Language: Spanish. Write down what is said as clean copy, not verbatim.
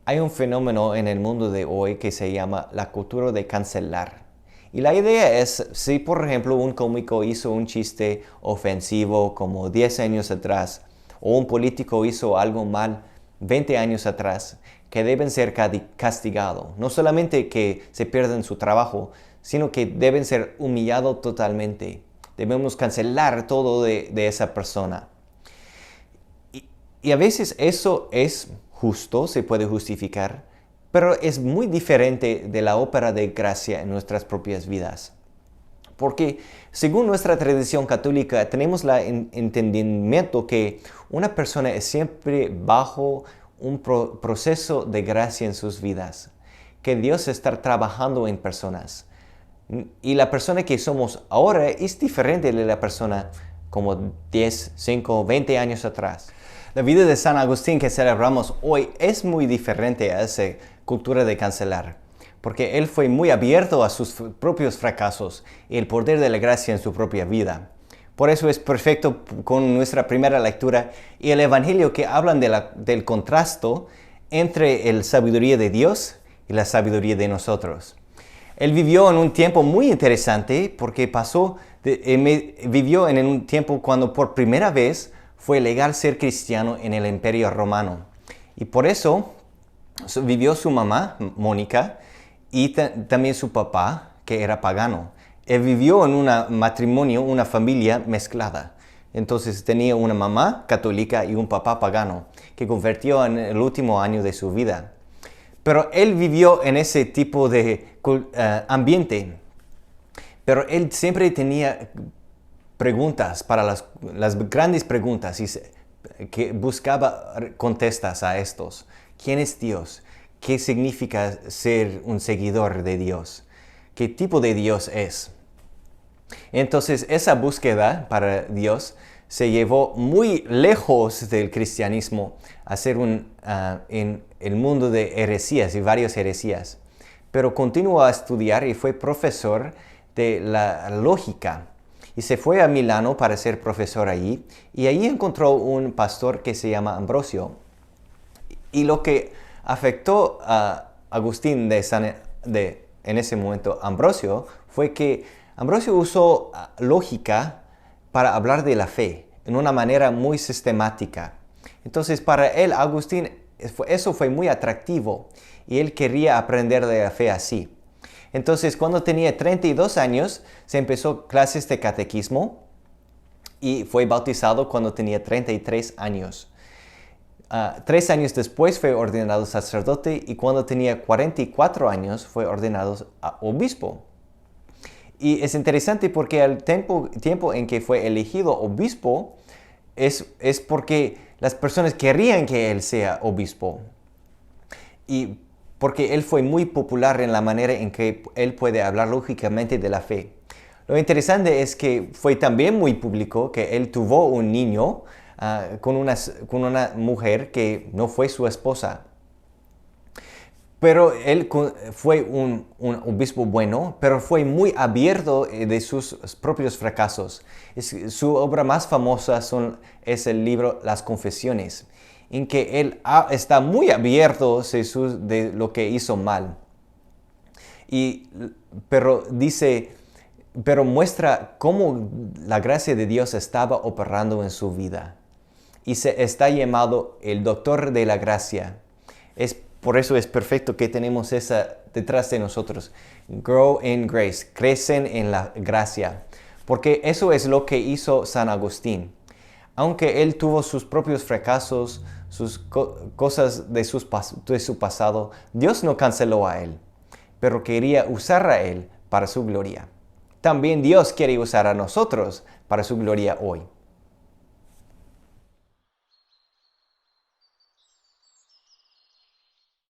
Hay un fenómeno en el mundo de hoy que se llama la cultura de cancelar. Y la idea es, si por ejemplo un cómico hizo un chiste ofensivo como 10 años atrás, o un político hizo algo mal 20 años atrás, que deben ser castigados. No solamente que se pierdan su trabajo, sino que deben ser humillados totalmente. Debemos cancelar todo de esa persona. Y a veces eso es justo, se puede justificar, pero es muy diferente de la obra de gracia en nuestras propias vidas. Porque según nuestra tradición católica tenemos el entendimiento que una persona es siempre bajo un proceso de gracia en sus vidas, que Dios está trabajando en personas. Y la persona que somos ahora es diferente de la persona como 10, 5, 20 años atrás. La vida de San Agustín que celebramos hoy es muy diferente a esa cultura de cancelar, porque él fue muy abierto a sus propios fracasos y el poder de la gracia en su propia vida. Por eso es perfecto con nuestra primera lectura y el Evangelio que hablan del contraste entre la sabiduría de Dios y la sabiduría de nosotros. Él vivió en un tiempo muy interesante porque vivió en un tiempo cuando por primera vez fue legal ser cristiano en el Imperio Romano. Y por eso vivió su mamá, Mónica, y también su papá, que era pagano. Él vivió en un matrimonio, una familia mezclada. Entonces tenía una mamá católica y un papá pagano, que convirtió en el último año de su vida. Pero él vivió en ese tipo de ambiente. Pero él siempre tenía preguntas para las grandes preguntas y que buscaba contestas a estos. ¿Quién es Dios? ¿Qué significa ser un seguidor de Dios? ¿Qué tipo de Dios es? Entonces esa búsqueda para Dios se llevó muy lejos del cristianismo a ser en el mundo de heresías y varias heresías. Pero continuó a estudiar y fue profesor de la lógica. Y se fue a Milano para ser profesor allí. Y allí encontró un pastor que se llama Ambrosio. Y lo que afectó a Agustín en ese momento, Ambrosio, fue que Ambrosio usó lógica para hablar de la fe en una manera muy sistemática. Entonces, para él, Agustín, eso fue muy atractivo y él quería aprender de la fe así. Entonces, cuando tenía 32 años, se empezó clases de catequismo y fue bautizado cuando tenía 33 años. 3 años después fue ordenado sacerdote y cuando tenía 44 años fue ordenado obispo. Y es interesante porque al tiempo en que fue elegido obispo es porque las personas querían que él sea obispo. Y porque él fue muy popular en la manera en que él puede hablar lógicamente de la fe. Lo interesante es que fue también muy público que él tuvo un niño con una mujer que no fue su esposa. Pero él fue un obispo bueno, pero fue muy abierto de sus propios fracasos. Su obra más famosa es el libro Las Confesiones, en que él está muy abierto de lo que hizo mal. Pero muestra cómo la gracia de Dios estaba operando en su vida. Y se está llamado el doctor de la gracia. Por eso es perfecto que tenemos esa detrás de nosotros. Grow in grace. Crecen en la gracia. Porque eso es lo que hizo San Agustín. Aunque él tuvo sus propios fracasos, sus cosas de su pasado, Dios no canceló a él, pero quería usar a él para su gloria. También Dios quiere usar a nosotros para su gloria hoy.